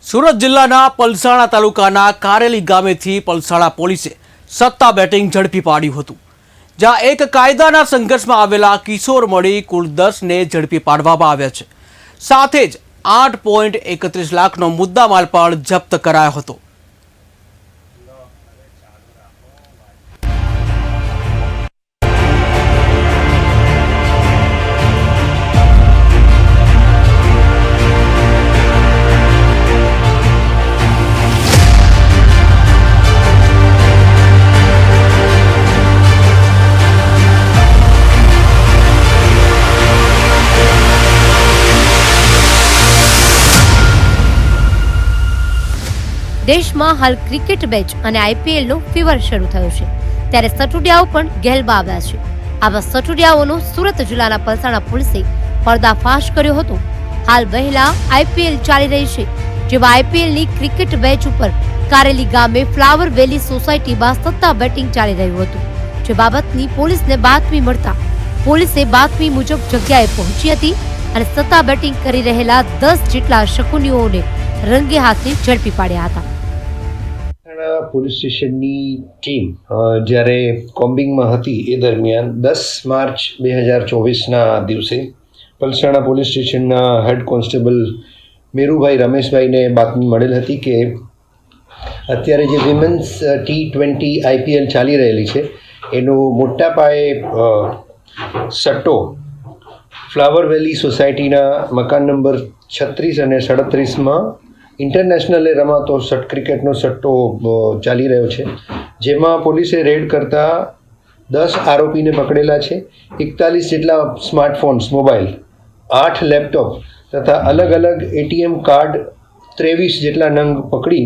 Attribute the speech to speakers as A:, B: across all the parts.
A: સુરત જિલ્લાના પલસાણા તાલુકાના કારેલી ગામેથી પલસાણા પોલીસે સત્તા બેટિંગ ઝડપી પાડ્યું હતું, જ્યાં એક કાયદાના સંઘર્ષમાં આવેલા કિશોર મળી કુલ 10ને ઝડપી પાડવામાં આવ્યા છે. સાથે જ 8.31 લાખનો મુદ્દામાલ પણ જપ્ત કરાયો હતો.
B: દેશમાં હાલ ક્રિકેટ મેચ અને આઈપીએલનો ફીવર શરૂ થયો છે, ત્યારે સટુડિયાઓ પણ ગેલમાં આવ્યા છે. આવા સટુડિયાઓનો સુરત જિલ્લાના પલસાણા પોલીસે પર્દાફાશ કર્યો હતો. હાલ વહેલા આઈપીએલ ચાલી રહી છે, જેમાં આઈપીએલની ક્રિકેટ મેચ ઉપર કારેલી ગામે ફ્લાવર વેલી સોસાયટીમાં સત્તા બેટિંગ ચાલી રહ્યું હતું. જે બાબતની પોલીસને બાતમી મળતા પોલીસે બાતમી મુજબ જગ્યાએ પહોંચી હતી અને સત્તા બેટિંગ કરી રહેલા 10 જેટલા શકુનીઓને રંગે હાથે ઝડપી પાડ્યા હતા.
C: પોલીસ સ્ટેશનની ટીમ જ્યારે કોમ્બિંગમાં હતી એ દરમિયાન 10 માર્ચ 2024ના દિવસે પલસાણા પોલીસ સ્ટેશનના હેડ કોન્સ્ટેબલ મેરુભાઈ રમેશભાઈને બાતમી મળેલ હતી કે અત્યારે જે વિમેન્સ T20 આઈપીએલ ચાલી રહેલી છે એનો મોટા પાયે સટ્ટો ફ્લાવર વેલી સોસાયટીના મકાન નંબર 36 અને 37માં ઇન્ટરનેશનલે રમાતો ક્રિકેટનો સટ્ટો ચાલી રહ્યો છે, જેમાં પોલીસે રેડ કરતા 10 આરોપીને પકડેલા છે. 41 જેટલા સ્માર્ટફોન્સ મોબાઈલ, 8 લેપટોપ તથા અલગ અલગ એટીએમ કાર્ડ 23 જેટલા નંગ પકડી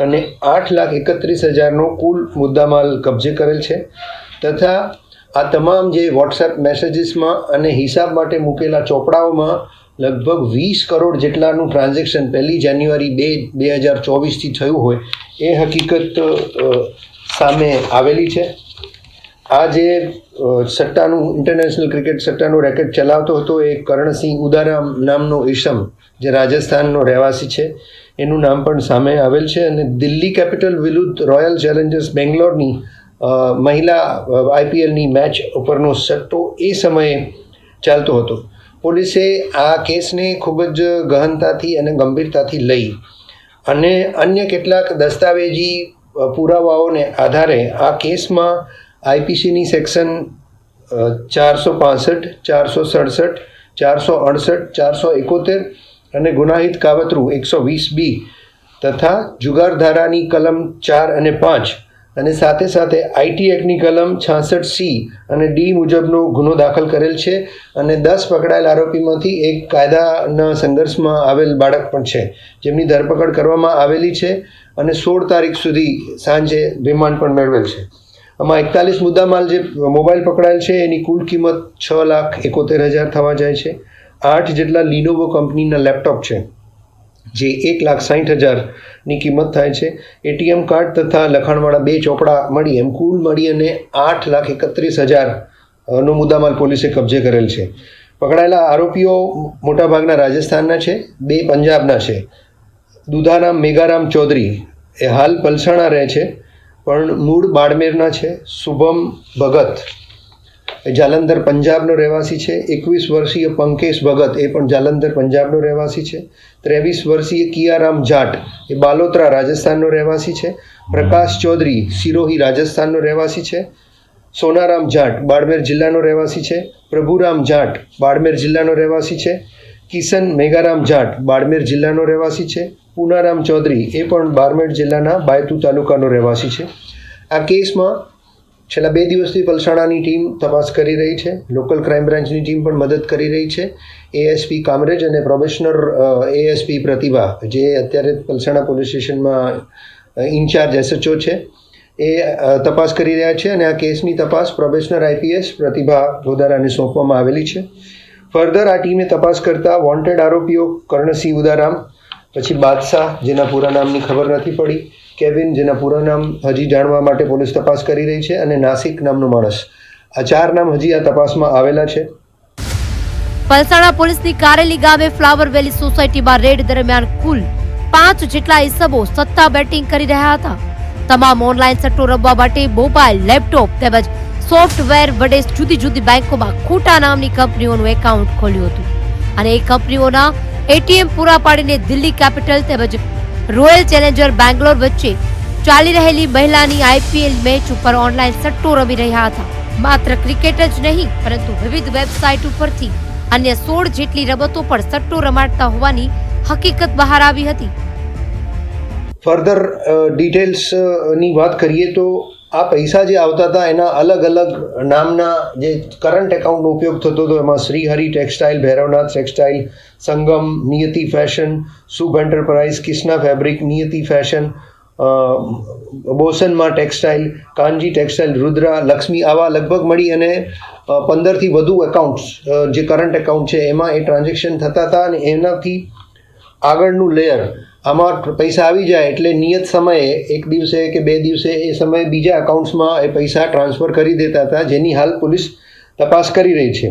C: અને 8,31,000નો કુલ મુદ્દામાલ કબજે કરેલ છે. તથા આ તમામ જે વોટ્સએપ મેસેજીસમાં અને હિસાબ માટે મૂકેલા ચોપડાઓમાં લગભગ 20 કરોડ જેટલાનું ટ્રાન્ઝેક્શન 1 જાન્યુઆરી 2024થી થયું હોય એ હકીકત સામે આવેલી છે. આ જે સટ્ટાનું ઇન્ટરનેશનલ ક્રિકેટ સટ્ટાનું રેકેટ ચલાવતો હતો એ કર્ણસિંહ ઉદારામ નામનો ઈસમ જે રાજસ્થાનનો રહેવાસી છે, એનું નામ પણ સામે આવેલ છે. અને દિલ્હી કેપિટલ વિરુદ્ધ રોયલ ચેલેન્જર્સ બેંગ્લોરની મહિલા આઈપીએલની મેચ ઉપરનો સટ્ટો એ સમયે ચાલતો હતો. પોલીસે આ કેસને ખૂબ જ ગહનતાથી અને ગંભીરતાથી લઈ અને અન્ય કેટલાક દસ્તાવેજી પુરાવાઓને આધારે આ કેસમાં આઈપીસીની સેક્શન 465, 467, 468, 471 અને ગુનાહિત કાવતરું 120B તથા જુગાર ધારાની કલમ 4 અને 5 અને સાથે સાથે આઈટી એક્ટની કલમ 66C અને D મુજબનો ગુનો દાખલ કરેલ છે. અને 10 પકડાયેલ આરોપીમાંથી એક કાયદાના સંઘર્ષમાં આવેલ બાળક પણ છે, જેમની ધરપકડ કરવામાં આવેલી છે અને 16 તારીખ સુધી સાંજે રિમાન્ડ પણ મેળવેલ છે. આમાં 41 મુદ્દામાલ જે મોબાઈલ પકડાયેલ છે એની કુલ કિંમત 6,71,000 થવા જાય છે. 8 જેટલા લિનોવો કંપનીના લેપટોપ છે જે 1,60,000ની કિંમત થાય છે. એટીએમ કાર્ડ તથા લખાણવાળા 2 ચોપડા મળી એમ કુલ મળી અને 8,31,000નો મુદ્દામાલ પોલીસે કબજે કરેલ છે. પકડાયેલા આરોપીઓ મોટાભાગના રાજસ્થાનના છે, 2 પંજાબના છે. દુધારામ મેઘારામ ચૌધરી એ હાલ પલસાણા રહે છે પણ મૂળ બાડમેરના છે. શુભમ ભગત એ જાલંધર પંજાબનો રહેવાસી છે. 21 વર્ષીય પંકેશ ભગત એ પણ જાલંધર પંજાબનો રહેવાસી છે. 23 વર્ષીય કિયારામ જાટ એ બાલોતરા રાજસ્થાનનો રહેવાસી છે. પ્રકાશ ચૌધરી સિરોહી રાજસ્થાનનો રહેવાસી છે. સોનારામ જાટ બાડમેર જિલ્લાનો રહેવાસી છે. પ્રભુરામ જાટ બાડમેર જિલ્લાનો રહેવાસી છે. કિશન મેઘારામ જાટ બાડમેર જિલ્લાનો રહેવાસી છે. પૂનારામ ચૌધરી એ પણ બાડમેર જિલ્લાના બાયતુ તાલુકાનો રહેવાસી છે. આ કેસમાં છેલ્લા 2 દિવસથી પલસાણાની ટીમ તપાસ કરી રહી છે. લોકલ ક્રાઇમ બ્રાન્ચની ટીમ પણ મદદ કરી રહી છે. એએસપી કામરેજ અને પ્રોબેશનર એએસપી પ્રતિભા જે અત્યારે પલસાણા પોલીસ સ્ટેશનમાં ઇન્ચાર્જ એસએચઓ છે એ તપાસ કરી રહ્યા છે અને આ કેસની તપાસ પ્રોબેશનર આઈપીએસ પ્રતિભા ગોદારાને સોંપવામાં આવેલી છે. ફર્ધર આ ટીમે તપાસ કરતા વોન્ટેડ આરોપીઓ કર્ણસિંહ ઉદારામ, પછી બાદશાહ જેના પૂરા નામની ખબર નથી પડી, કેવિન જેના પૂરા નામ હજી જાણવા માટે પોલીસ તપાસ કરી રહી છે અને નાસિક નામનો માણસ, આ 4 નામ હજી આ તપાસમાં આવેલા છે.
B: પલસાણા પોલીસની કારેલી ગામે ફ્લાવર વેલી સોસાયટીમાં રેડ દરમિયાન કુલ 5 જેટલા ઈસમો સટ્ટા બેટિંગ કરી રહ્યા હતા. તમામ ઓનલાઈન સટ્ટો રમવા માટે મોબાઈલ, લેપટોપ તેમજ સોફ્ટવેર વડે જુદી જુદી બેંકોમાં ખોટા નામની કંપનીઓનું એકાઉન્ટ ખોલ્યું હતું અને એ કંપનીઓના એટીએમ પૂરા પાડીને દિલ્હી કેપિટલ તેમજ રોયલ ચેલેન્જર બેંગ્લોર વચ્ચે ચાલી રહેલી મહિલાની આઈપીએલ મેચ ઉપર ઓનલાઈન સટ્ટો રમી રહ્યા હતા. માત્ર ક્રિકેટ જ નહીં પરંતુ વિવિધ વેબસાઇટ ઉપરથી અન્ય 16 જેટલી રમતો પર સટ્ટો રમાડતા હોવાની હકીકત બહાર આવી હતી.
C: ફર્ધર ડિટેલ્સની વાત કરીએ તો આ પૈસા જે આવતા હતા એના અલગ અલગ નામના જે કરંટ એકાઉન્ટનો ઉપયોગ થતો હતો. એમાં Shrihari textile, Bhairavnath textile, Sangam, Niyati fashion, Shubh enterprise, Kishna fabric, Niyati fashion, બોસનમાં ટેક્સટાઇલ, કાનજી ટેક્સટાઇલ, રુદ્રા, લક્ષ્મી, આવા લગભગ મળી અને 15થી વધુ એકાઉન્ટ્સ જે કરંટ એકાઉન્ટ છે એમાં એ ટ્રાન્ઝેક્શન થતા હતા. અને એનાથી આગળનું લેયર, આમાં પૈસા આવી જાય એટલે નિયત સમયે 1 દિવસે કે 2 દિવસે એ સમયે બીજા એકાઉન્ટ્સમાં એ પૈસા ટ્રાન્સફર કરી દેતા હતા, જેની હાલ પોલીસ તપાસ કરી રહી છે.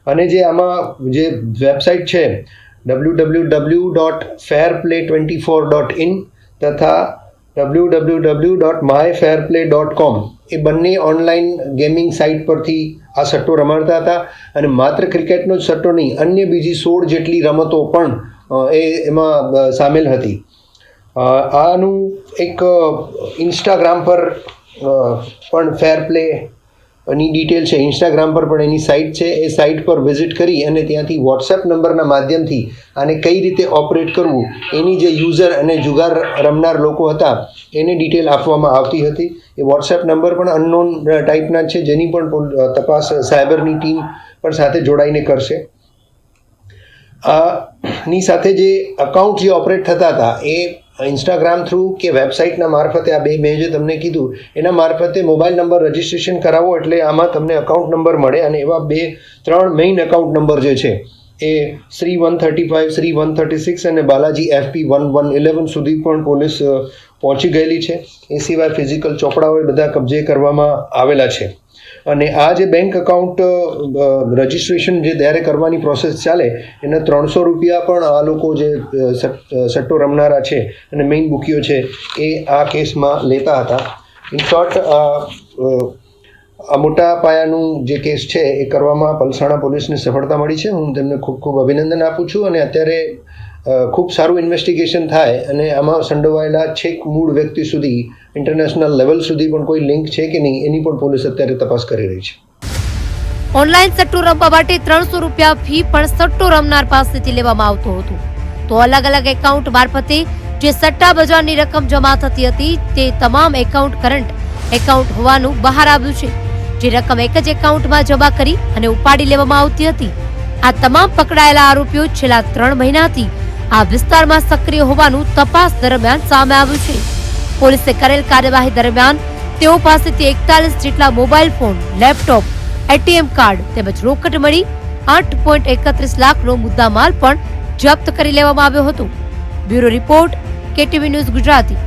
C: અને જે આમાં જે વેબસાઇટ છે www.fairplay24.in તથા www.myfairplay.com એ બંને ઓનલાઈન ગેમિંગ સાઇટ પરથી આ સટ્ટો રમાડતા હતા. અને માત્ર ક્રિકેટનો જ સટ્ટો નહીં, અન્ય બીજી 16 જેટલી રમતો પણ એમાં સામેલ હતી. આનું એક ઇન્સ્ટાગ્રામ પર પણ ફેર પ્લેની ડિટેલ છે. ઇન્સ્ટાગ્રામ પર પણ એની સાઇટ છે. એ સાઇટ પર વિઝિટ કરી અને ત્યાંથી વોટ્સએપ નંબરના માધ્યમથી આને કઈ રીતે ઓપરેટ કરવું એની જે યુઝર અને જુગાર રમનાર લોકો હતા એને ડિટેલ આપવામાં આવતી હતી. એ વોટ્સએપ નંબર પણ અનનોન ટાઈપના છે, જેની પણ તપાસ સાયબરની ટીમ પણ સાથે જોડાઈને કરશે. આની સાથે જે અકાઉન્ટ જે ઓપરેટ થતા હતા એ ઇન્સ્ટાગ્રામ થ્રુ કે વેબસાઇટના મારફતે, આ બે મેં જે તમને કીધું એના મારફતે મોબાઈલ નંબર રજિસ્ટ્રેશન કરાવો એટલે આમાં તમને અકાઉન્ટ નંબર મળે. અને એવા 3 મેઇન અકાઉન્ટ નંબર જે છે એ શ્રી 135, શ્રી 136 અને બાલાજી FP 1111 સુધી પણ પોલીસ પહોંચી ગયેલી છે. એ સિવાય ફિઝિકલ ચોપડાઓ બધા કબજે કરવામાં આવેલા છે. અને આ જે બેંક અકાઉન્ટ રજિસ્ટ્રેશન જે ત્યારે કરવાની પ્રોસેસ ચાલે એના 300 રૂપિયા પણ આ લોકો જે સટ્ટો રમનારા છે અને મેઇન બુકીઓ છે એ આ કેસમાં લેતા હતા. ઇન શોર્ટ, આ મોટા પાયાનું જે કેસ છે એ કરવામાં પલસાણા પોલીસને સફળતા મળી છે. હું તેમને ખૂબ ખૂબ અભિનંદન આપું છું. અને અત્યારે ખૂબ સારું ઇન્વેસ્ટિગેશન થાય અને આમાં સંડોવાયેલા છેક મૂળ વ્યક્તિ સુધી, ઇન્ટરનેશનલ લેવલ સુધી પણ કોઈ લિંક છે કે નહીં એની પણ પોલીસ અત્યારે તપાસ કરી રહી છે.
B: ઓનલાઈન સટ્ટો રમવા માટે 300 રૂપિયા ફી પણ સટ્ટો રમનાર પાસેથી લેવામાં આવતો હતો. તો અલગ અલગ એકાઉન્ટ મારફતે જે સટ્ટા બજારની રકમ જમા થતી હતી તે તમામ એકાઉન્ટ કરંટ એકાઉન્ટ હોવાનું બહાર આવ્યું છે. જે રકમ એક જ એકાઉન્ટમાં જમા કરી અને ઉપાડી લેવામાં આવતી હતી. આ તમામ પકડાયેલા આરોપીઓ છેલ્લા 3 મહિનાથી આ વિસ્તારમાં સક્રિય હોવાનું તપાસ દરમિયાન સામે આવ્યું છે. પોલીસે કરેલ કાર્યવાહી દરમિયાન તેઓ પાસેથી 41 જેટલા mobile phone, laptop, ATM card તેમજ રોકડ મળી 8.31 લાખનો મુદ્દામાલ પણ જપ્ત કરી લેવામાં આવ્યો હતો. Bureau report, KTV news Gujarati.